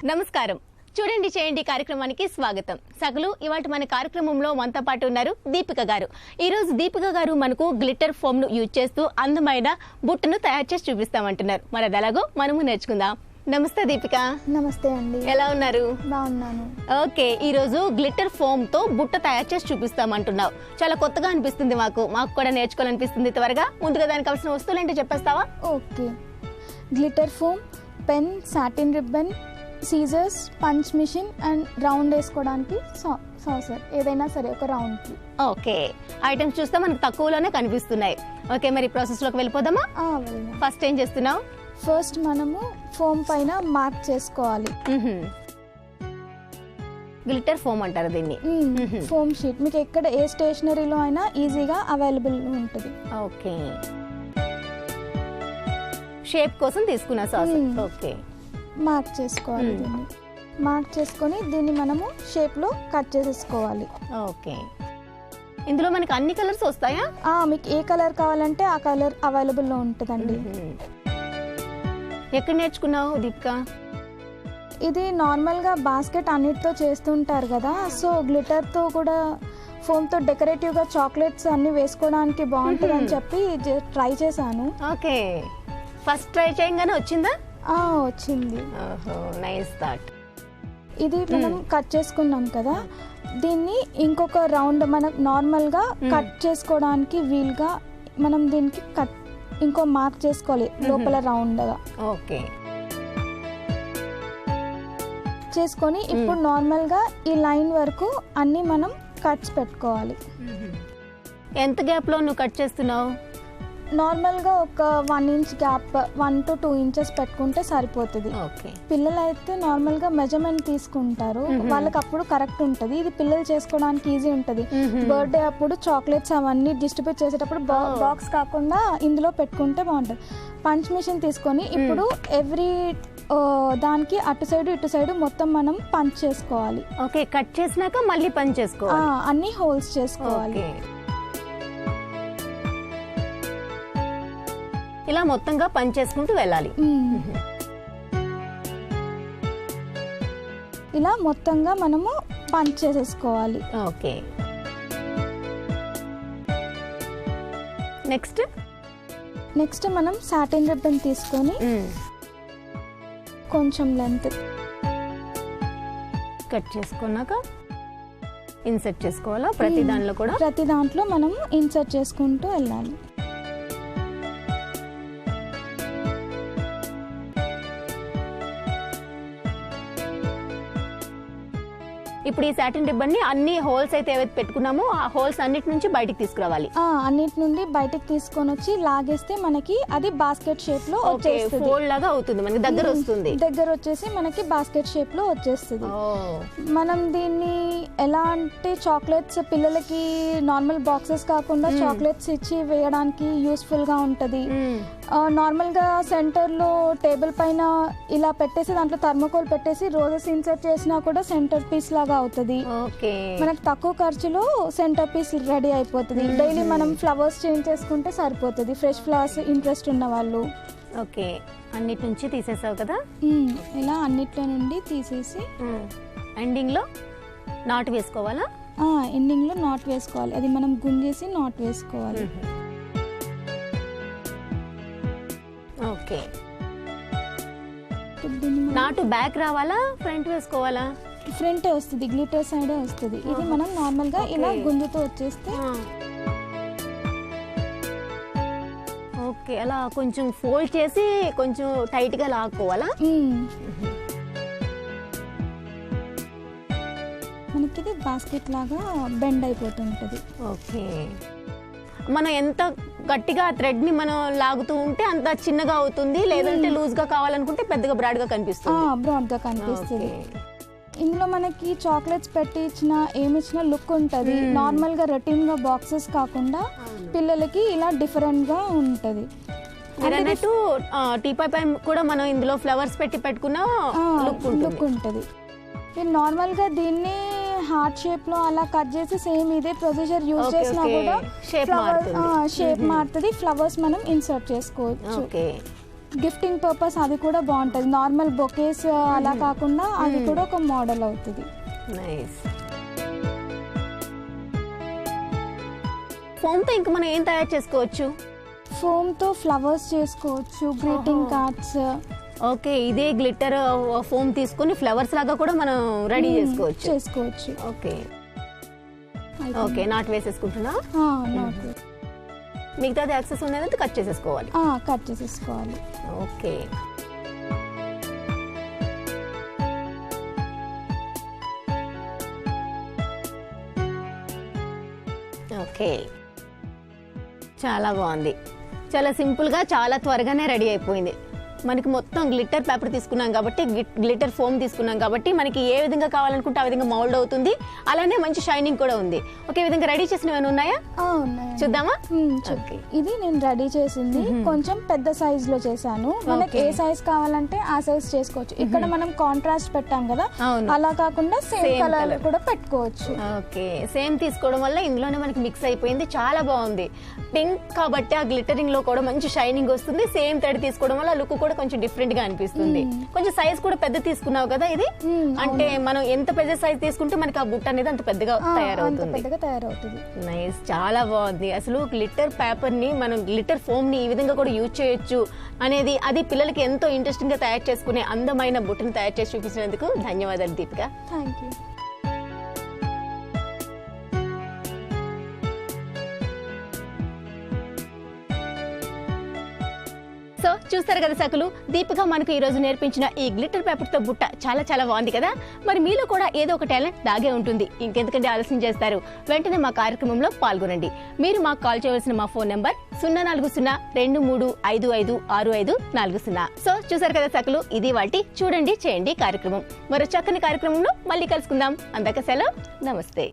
నమస్కారం. చూడండి చేయండి కార్యక్రమానికి స్వాగతం. సగలు ఇవాళ మన కార్యక్రమంలో మనతో పాటు ఉన్నారు దీపిక గారు. ఈ రోజు దీపిక గారు మనకు గ్లిటర్ ఫోమ్ ను యూజ్ చేస్తూ అందమైన బుట్టను తయారు చేసి చూపిస్తామంటున్నారు. మరి అది ఎలాగో మనము నేర్చుకుందాం. నమస్తే దీపిక. నమస్తే అండి. ఎలా ఉన్నారు? బాగున్నాను. ఓకే, ఈ రోజు గ్లిటర్ ఫోమ్ తో బుట్ట తయారు చేసి చూపిస్తామంటున్నావు. చాలా కొత్తగా అనిపిస్తుంది మాకు కూడా నేర్చుకోవాలనిపిస్తుంది. త్వరగా ముందుగా దానికి కావాల్సిన వస్తువులు ఏంటో చెప్పేస్తావా? Okay, glitter foam, pen, satin ribbon, scissors, punch machine and round వేసుకోవడానికి సాసర్, ఏదైనా సరే ఒక రౌండ్కి. ఓకే, ఐటమ్స్ చూస్తే మనకు తక్కువలోనే కనిపిస్తున్నాయి. ఓకే, మరి ప్రాసెస్ లోకి వెళ్ళిపోదామా? వెళ్దాం. ఫస్ట్ ఏం చేస్తున్నావు? ఫస్ట్ మనము ఫోమ్ పైన మార్క్ చేసుకోవాలి. గ్లిటర్ ఫోమ్ అంటారు దీన్ని. ఫోమ్ షీట్ మీకు ఎక్కడ ఏ స్టేషనరీలో అయినా ఈజీగా అవైలబుల్ ఉంటుంది. ఓకే, షేప్ కోసం తీసుకున్న సాస్. ఓకే, మార్క్ చేసుకోవాలి. దీన్ని మార్క్ చేసుకొని దీన్ని మనము షేప్లో కట్ చేసేసుకోవాలి. ఓకే, ఇందులో మనకి అన్ని కలర్స్ వస్తాయా? మీకు ఏ కలర్ కావాలంటే ఆ కలర్ అవైలబుల్లో ఉంటుందండి. ఎక్కడ నేర్చుకున్నావు దీపిక? ఇది నార్మల్గా బాస్కెట్ అన్నిటితో చేస్తుంటారు కదా, సో గ్లిటర్తో కూడా ఫోమ్తో డెకరేటివ్గా చాక్లెట్స్ అన్ని వేసుకోవడానికి బాగుంటుంది అని చెప్పి ట్రై చేశాను. ఓకే, ఫస్ట్ ట్రై చేయగానే వచ్చిందా? వచ్చింది. Nice thought. ఇది మనం కట్ చేసుకున్నాం కదా, దీన్ని ఇంకొక రౌండ్ మనం నార్మల్గా కట్ చేసుకోవడానికి వీలుగా మనం దీనికి ఇంకో మార్క్ చేసుకోవాలి లోపల రౌండ్గా. ఓకే, చేసుకొని ఇప్పుడు నార్మల్గా ఈ లైన్ వరకు అన్ని మనం కట్స్ పెట్టుకోవాలి. ఎంత గ్యాప్లో నువ్వు కట్ చేస్తున్నావు? నార్మల్గా ఒక 1 ఇంచ్ గ్యాప్, 1 to 2 ఇంచెస్ పెట్టుకుంటే సరిపోతుంది. పిల్లలు అయితే నార్మల్గా మెజర్మెంట్ తీసుకుంటారు, వాళ్ళకి అప్పుడు కరెక్ట్ ఉంటుంది. ఇది పిల్లలు చేసుకోవడానికి ఈజీ ఉంటుంది. బర్త్డే అప్పుడు చాక్లెట్స్ అవన్నీ డిస్ట్రిబ్యూట్ చేసేటప్పుడు బాక్స్ కాకుండా ఇందులో పెట్టుకుంటే బాగుంటుంది. పంచ్ మిషన్ తీసుకొని ఇప్పుడు ఎవ్రీ దానికి అటు సైడ్ ఇటు సైడ్ మొత్తం మనం పంచ్ చేసుకోవాలి. ఓకే, కట్ చేసినాక మళ్ళీ పంచ్ చేసుకోవాలి. అన్ని హోల్స్ చేసుకోవాలి. ఇలా మొత్తంగా పంచ్ చేసుకుంటూ వెళ్ళాలి. ఇలా మొత్తంగా మనము పంచ్ చేసేసుకోవాలి. ఓకే, నెక్స్ట్ మనం సాటిన్ రిబ్బన్ తీసుకొని కొంచెం లెంత్ కట్ చేసుకున్నాక ఇన్సర్ట్ చేసుకోవాలా? ప్రతి దాంట్లో మనం ఇన్సర్ట్ చేసుకుంటూ వెళ్ళాలి. ఇప్పుడు ఈ సాటిన్ రిబ్బన్ ని అన్ని హోల్స్ అయితే ఏవైతే పెట్టుకున్నామో ఆ హోల్స్ అన్నిటి నుంచి బయటికి తీసుకురావాలి. అన్నిటి నుండి బయటకు తీసుకొని వచ్చి లాగేస్తే మనకి అది బాస్కెట్ షేప్ లో వచ్చేస్తుంది. ఫోల్డ్ లాగా అవుతుంది, మనకి దగ్గర వస్తుంది. దగ్గర వచ్చేసి మనకి బాస్కెట్ షేప్ లో వచ్చేస్తుంది. మనం దీన్ని ఎలా అంటే చాక్లెట్స్ పిల్లలకి నార్మల్ బాక్సెస్ కాకుండా చాక్లెట్స్ ఇచ్చి వేయడానికి యూస్ఫుల్ గా ఉంటది. నార్మల్ గా సెంటర్ లో టేబుల్ పైన ఇలా పెట్టేసి దాంట్లో థర్మోకోల్ పెట్టేసి రోజెస్ ఇన్సర్ట్ చేసినా కూడా సెంటర్ పీస్ లాగా అవుతుంది. మనకు తక్కువ ఖర్చులో సెంటర్ పీస్ రెడీ అయిపోతుంది. డైలీ మనం ఫ్లవర్స్ చేంజ్ చేసుకుంటే సరిపోతుంది, ఫ్రెష్ ఫ్లవర్స్ ఇంట్రెస్ట్ ఉన్న వాళ్ళు. ఓకే, అన్నిటి నుంచి తీసేసావు కదా? ఇలా అన్నిట్లో నుండి తీసేసి ఎండింగ్ లో నాట్ వేసుకోవాలా? ఎండింగ్ లో నాట్ వేసుకోవాలి. అది మనం గుంజేసి నాట్ వేసుకోవాలి. ఓకే, నాటు బ్యాక్ రావాలా ఫ్రంట్ వేసుకోవాలా? ఫ్రంట్ వస్తుంది, గ్లిటర్ సైడ్ వస్తుంది. ఇది మనం నార్మల్ గా ఇలా గుంజుతో వచ్చేస్తే ఓకే, అలా కొంచెం ఫోల్డ్ చేసి కొంచెం టైట్ గా లాక్కోవాలా? మనకి ఇది బాస్కెట్ లాగా బెండ్ అయిపోతుంటది. ఓకే, మనం ఎంత గట్టిగా థ్రెడ్ ని మనం లాగుతూ ఉంటే అంత చిన్నగా అవుతుంది, లేదంటే లూజ్ గా కావాలనుకుంటే పెద్దగా బ్రాడ్ గా కనిపిస్తుంది. ఇందులో మనకి చాక్లెట్స్ పెట్టి ఇచ్చిన ఏమిచ్చినా లుక్ ఉంటుంది. నార్మల్ గా రొటీన్ గా బాక్సెస్ కాకుండా పిల్లలకి ఇలా డిఫరెంట్ గా ఉంటది. అన్నట్టు టీపాయ్ పై కూడా మనం ఇందులో ఫ్లవర్స్ పెట్టుకున్న లుక్ ఉంటుంది. నార్మల్ గా దీన్ని హార్ట్ షేప్ లో అలా కట్ చేసి సేమ్ ఇదే ప్రొసీజర్ యూజ్ చేసినా కూడా షేప్ మారుతుంది. ఫ్లవర్స్ మనం ఇన్సర్ట్ చేసుకోవచ్చు. గిఫ్టింగ్ పర్పస్ అది కూడా బాగుంటుంది. నార్మల్ బొకేస్ అలా కాకుండా అది కూడా ఒక మోడల్ అవుతుంది. నైస్. ఫోమ్తో ఇంకా మనం ఏం తయారు చేసుకోవచ్చు? ఫోమ్తో ఫ్లవర్స్ చేసుకోవచ్చు, గ్రీటింగ్ కార్డ్స్. ఓకే, ఇదే గ్లిట్టర్ ఫోమ్ తీసుకొని ఫ్లవర్స్ లాగా కూడా మనం రెడీ చేసుకోవచ్చు. ఓకే ఓకే, నాట్ వేసేసుకుంటున్నా. మిగతాది యాక్సెస్ ఉన్నదంతా కట్ చేసేసుకోవాలి. ఓకే, ఓకే, చాలా బాగుంది. చాలా సింపుల్గా చాలా త్వరగానే రెడీ అయిపోయింది. మనకి మొత్తం గ్లిట్టర్ పేపర్ తీసుకున్నాం కాబట్టి, గ్లిట్టర్ ఫోమ్ తీసుకున్నాం కాబట్టి మనకి ఏ విధంగా కావాలనుకుంటే ఆ విధంగా మౌల్డ్ అవుతుంది. అలానే మంచి షైనింగ్ కూడా ఉంది. ఒకే విధంగా రెడీ చేసినవి ఏమైనా ఉన్నాయా? చూద్దామా? ఇది నేను రెడీ చేసింది కొంచెం పెద్ద సైజ్ లో చేశాను. మనకి ఏ సైజ్ కావాలంటే ఆ సైజ్ చేసుకోవచ్చు. ఇక్కడ మనం కాంట్రాస్ట్ పెట్టాం కదా, అలా కాకుండా సేమ్ కలర్ కూడా పెట్టుకోవచ్చు. ఓకే, సేమ్ తీసుకోవడం వల్ల ఇందులోనే మనకి మిక్స్ అయిపోయింది. చాలా బాగుంది. పింక్ కాబట్టి ఆ గ్లిటరింగ్ లో కూడా మంచి షైనింగ్ వస్తుంది. సేమ్ థ్రెడ్ తీసుకోవడం వల్ల లుక్ కూడా కొంచెం డిఫరెంట్ గా అనిపిస్తుంది. కొంచెం సైజ్ కూడా పెద్ద తీసుకున్నావు కదా ఇది, అంటే మనం ఎంత పెద్ద సైజ్ తీసుకుంటే మనకి ఆ బుట్ట అనేది అంత పెద్దగా తయారవుతుంది. నైస్, చాలా బాగుంది. అసలు గ్లిట్టర్ పేపర్ ని మనం గ్లిట్టర్ ఫోమ్ ని ఈ విధంగా కూడా యూజ్ చేయొచ్చు అనేది, అది పిల్లలకి ఎంతో ఇంట్రెస్టింగ్ గా తయారు చేసుకునే అందమైన బుట్టను తయారు చేసి చూపించినందుకు ధన్యవాదాలు దీపిక. Thank you. సో చూస్తారు కదా సకులు, దీపిక మనకు ఈ రోజు నేర్పించిన ఈ గ్లిట్టర్ పేపర్ తో బుట్ట చాలా చాలా బాగుంది కదా. మరి మీలో కూడా ఏదో ఒక టాలెంట్ దాగే ఉంటుంది. ఇంకెందుకంటే ఆలస్యం చేస్తారు, వెంటనే మా కార్యక్రమంలో పాల్గొనండి. మీరు మాకు కాల్ చేయవలసిన మా ఫోన్ నంబర్ 04023556540. సో చూసారు కదా సకులు, ఇది వాటి చూడండి చేయండి కార్యక్రమం. మరో చక్కని కార్యక్రమంలో మళ్ళీ కలుసుకుందాం. అందాక సెలవు, నమస్తే.